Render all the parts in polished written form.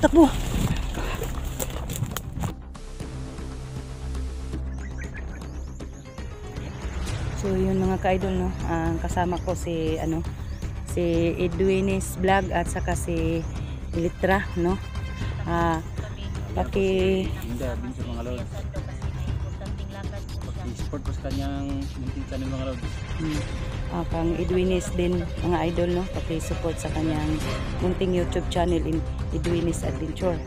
takbo. So yun mga ka-idol, no, kasama ko si si Edwinis Vlog at saka si Litra, no. Paki Linda din sa mga lods. Paki-support ko sa kanyang munting channel mga lods. Kang Edwinis din mga idol, no, paki-support sa kanyang munting YouTube channel in Edwinis Adventure.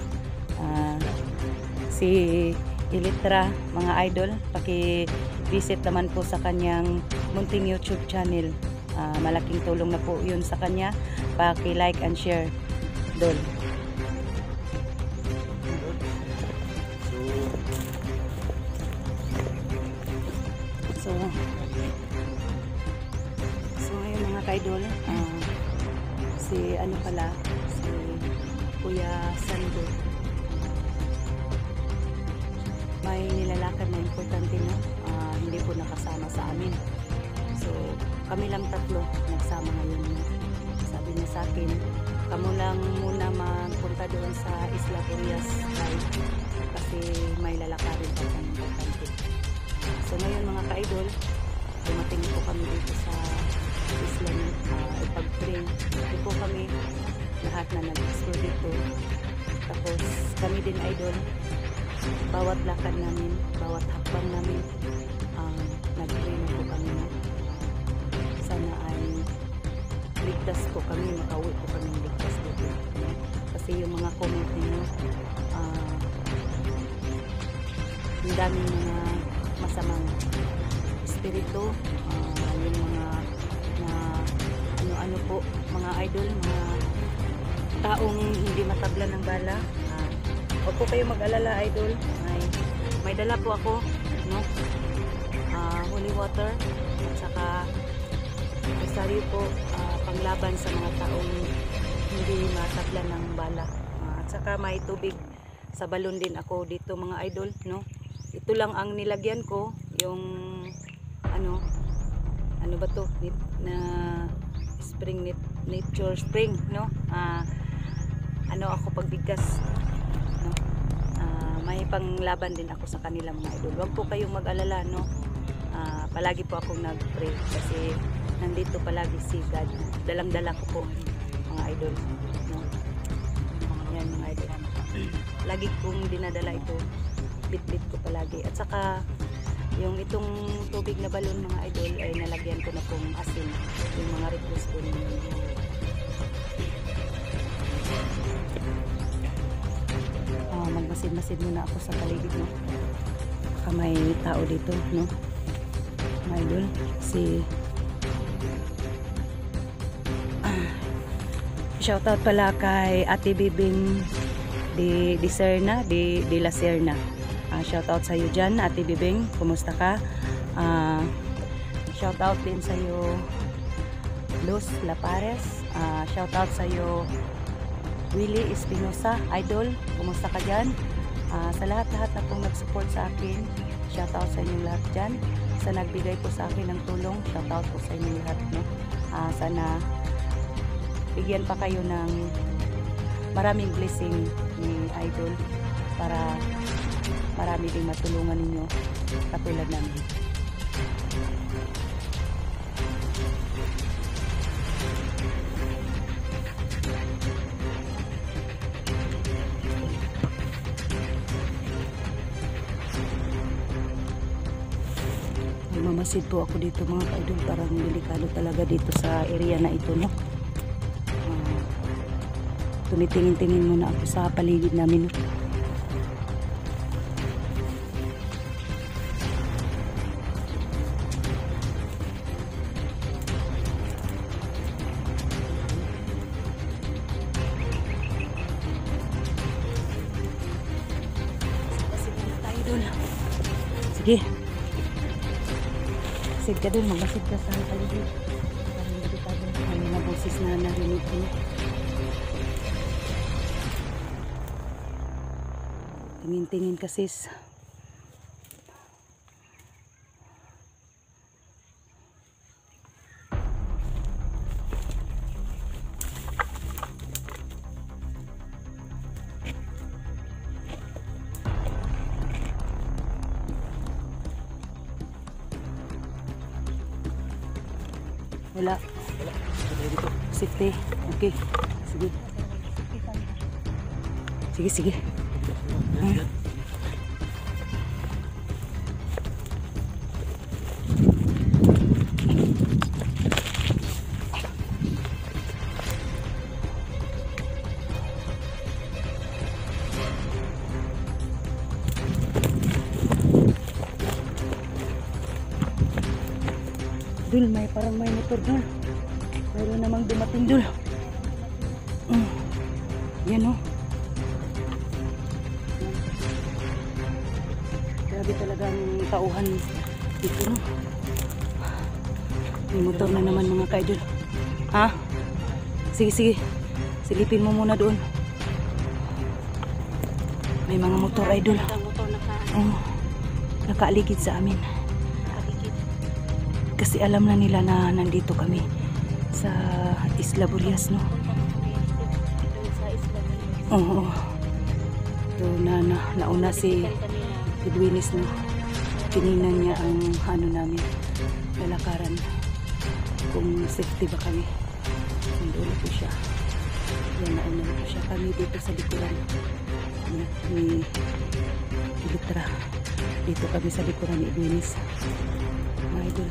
Si Ilitra mga idol, paki-visit naman po sa kanyang munting YouTube channel. Malaking tulong na po yun sa kanya. Paki-like and share dol. So ngayon mga ka-idol, si si Kuya Sando, may nilalakad na importante, no, hindi po nakasama sa amin. So kami lang tatlo nagsama ngayon. Sabi niya sa akin, kamo lang muna magpunta doon sa Isla Curias kasi may lalakarin pa siyang importante. So ngayon mga ka-idol, dumating po kami dito sa isla ng ipag-pray. Dito po kami lahat na nag-explore dito. Tapos kami din idol, bawat lakad namin, bawat hakbang namin, nag-pray na po kami. Sana ay ligtas po kami, makauwi po kami ligtas dito. Kasi yung mga comment ninyo, ang daming mga masamang espiritu, yung mga ano po mga idol, mga taong hindi matablan ng bala. Huwag po kayo mag-alala idol, may dala po ako, no, holy water at saka rosaryo po, panglaban sa mga taong hindi matablan ng bala, at saka may tubig sa balon din ako dito mga idol, no. Ito lang ang nilagyan ko, yung ano ba to, na spring, nature spring, no. Ako pagbigkas, no. May panglaban din ako sa kanila mga idol. Huwag po kayong mag-alala, no. Palagi po akong nag-pray kasi nandito palagi si God. Dalang-dala ko po mga idol, no. Yan mga idol, lagi kong dinadala ito, bit-bit ko palagi. At saka yung itong tubig na balon mga idol ay nalagyan ko na pong asin, yung mga request ko ninyo. Magmasid-masid muna ako sa paligid, no. Baka may tao dito, no, mga idol. Shoutout pala kay Ate Bibing de Serna, de la Serna. Shoutout sa iyo dyan, Ate Bibing, kumusta ka? Shoutout din sa iyo Luz Lapares. Shoutout sa iyo Willie Espinosa, idol, kumusta ka dyan? Sa lahat-lahat na pong nag-support sa akin, shoutout sa inyong lahat dyan. Sa nagbigay po sa akin ng tulong, shoutout po sa inyong lahat, no? Sana bigyan pa kayo ng maraming blessing ni idol para marami ding matulungan ninyo katulad namin. Mamasid po ako dito mga ka-idol, parang delikado talaga dito sa area na ito, no. Tumitingin-tingin muna ako sa paligid namin. Sige. Masid ka dun, magmasid ka sa paligid. Parang delikado. May mga boses na narinig ko. Tingin-tingin ka sis. Wala. Safety. Okay. Sige. Sige, sige. Dul, may parang may motor dul. Mayroon namang dumating dul. Yan o. Grabe talaga ang tauhan dito no. May motor na naman mga kaidol. Ha? Sige, sige. Silipin mo muna doon. May mga motor idol. Nakaaligid sa amin. Kasi alam na nila na nandito kami sa Isla Burias, no? Oo. So, nauna si Edwinis, no? Tininan niya ang ano namin, lalakaran. Kung safety ba kami. Nandun po siya. Yan, nauna po siya. Kami dito sa likuran ni Ilitra. Dito kami sa likuran ni Edwinis. Mga idol.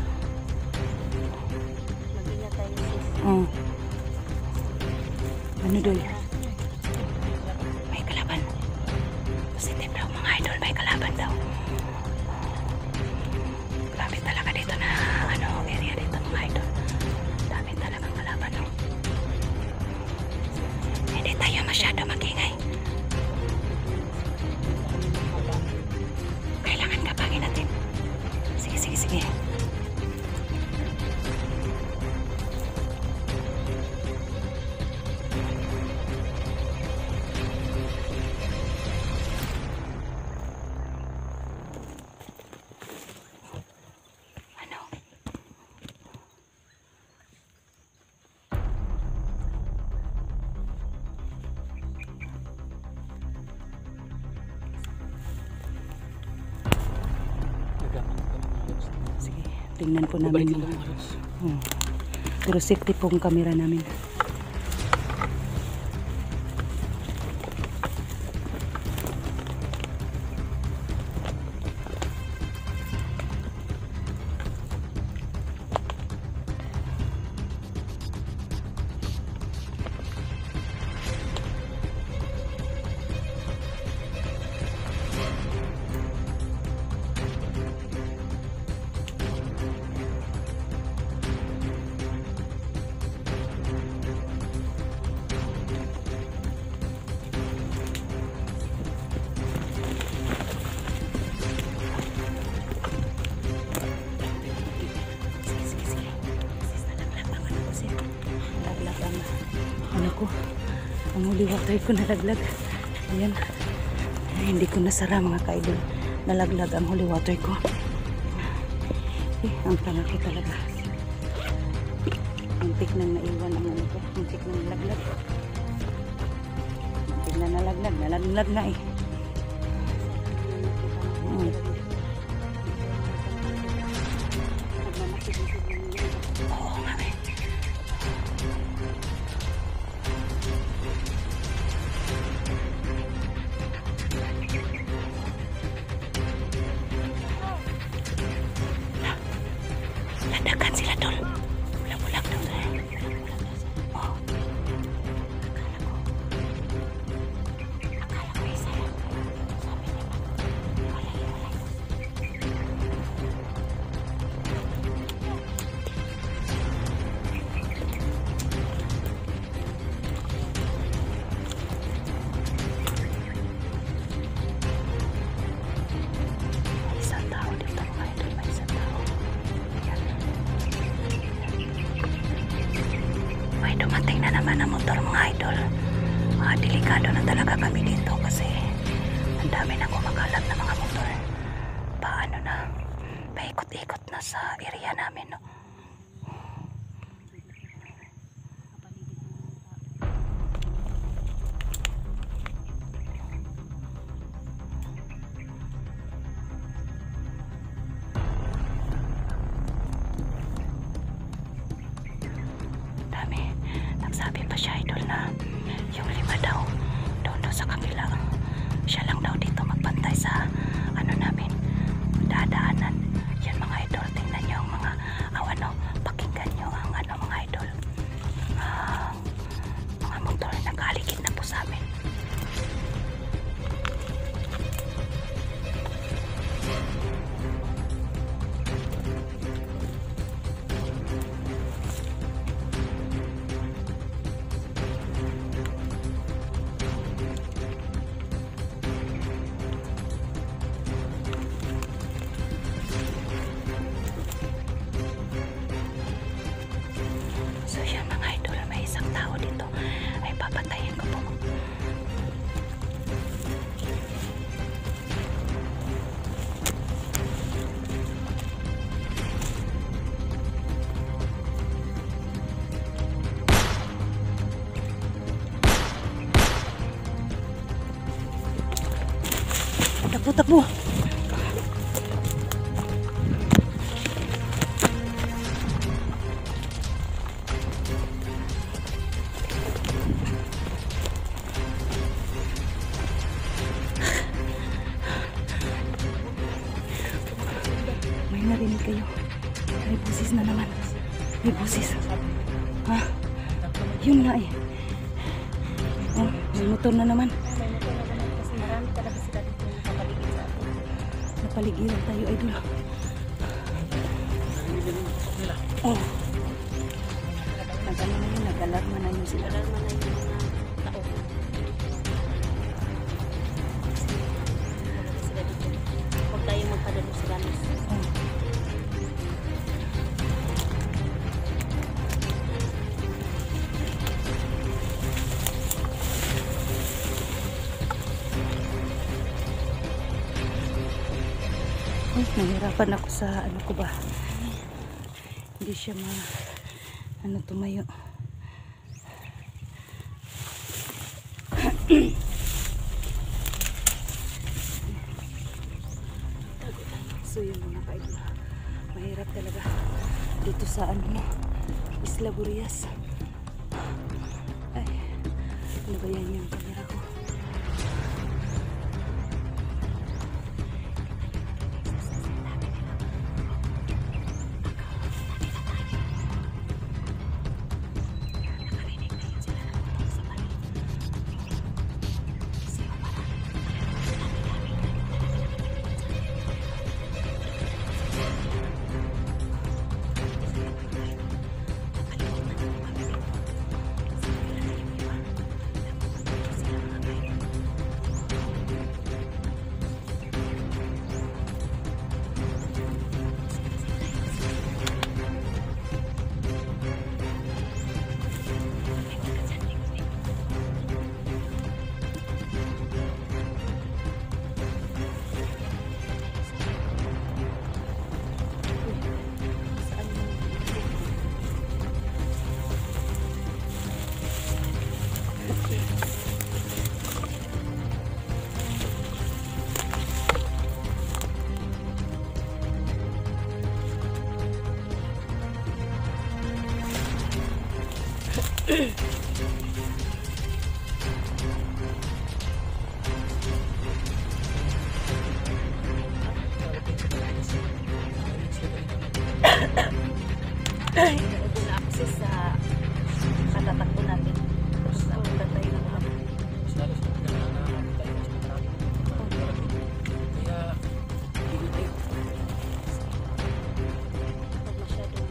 Ano doon? May kalaban. Positive daw mga idol, may kalaban daw. Grabe talaga dito na ano, area dito mga idol. Dami talagang kalaban, no? Hindi tayo masyado magingay. Kailangan kapangin natin. Sige, sige, sige. Sige, tingnan po namin mga pero safety po ang camera namin. Ang huli water ko nalaglag. Ayan. Ay, hindi ko nasara mga kaidol. Nalaglag ang huli water ko. Ang tanga ko talaga. Muntik nang naiwan ang ano ko. Muntik nang nalaglag. Muntik na nalaglag. Nalaglag na eh. Oo nga eh. Ladakan sila tol. Bulag-bulag daw tayo. Oh. Akala ko isa lang. Sabi niya ba? Walay. Isang tao dito mga idol. May isang tao. May dumating na naman ang motor mga idol. Delikado na talaga kami dito kasi ang dami na kumakalat na mga motor. Paano na? Paikot-ikot na sa area namin, no? Takbo, takbo. May narinig kayo. May busis na naman. May busis. Ha? Yun nga eh. Oh, may motor na naman. May motor na naman kasi marami talaga sila dito nakapaligid sa atin. Napaligiran tayo, idol. Oh. Nag-ano na yun, nag-alarma na yun sila. Alarma na yung mga tao. Kasi sila dito. Huwag tayo magpadalo sa ganos. Oh. Ay, nahirapan ako sa ano ko ba. Hindi siya tumayo. So yun mga kaidol. Mahirap talaga dito sa Isla Burias. Ay, ano ba yan yung camera ko? Ay, ito na access sa katatakbo natin. Tapos napunta tayo ng mga pag masyadong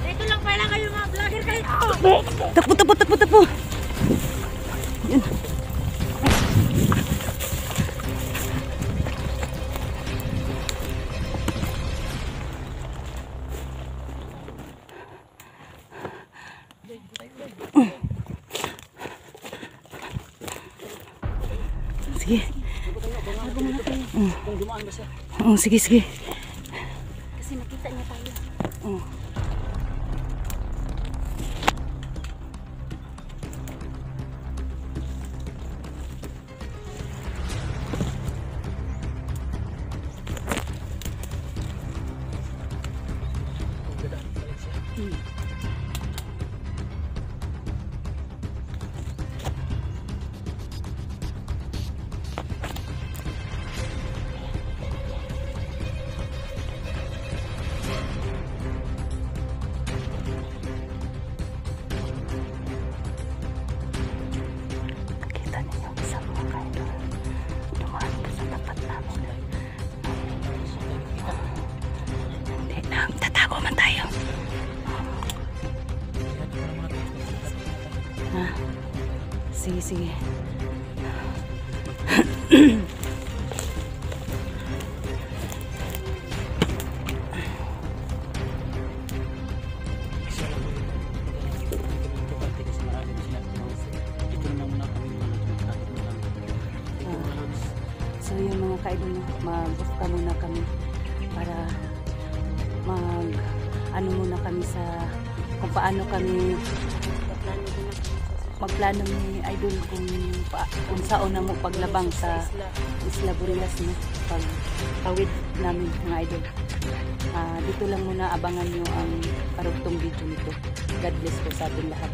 Dito lang pala kayo mga vlogger kayo. takbo, takbo, takbo, takbo. Yun. Sige. Kung dumaan ba siya? Oo, sige, sige. Kasi nakita niya tayo. Oo. Kita niyo yung isang mga kaidol. Dumaan po sa tapat namin. Hindi na, tatago man tayo. Ha? Sige, sige. So yun mga ka-idol, mag-off ka muna kami para ano muna kami sa kung paano kami magplano ni idol kung saan na mo paglabang sa Isla Burilas na pagtawid namin mga idol. Dito lang muna, abangan nyo ang karugtong video nito. God bless po sa ating lahat.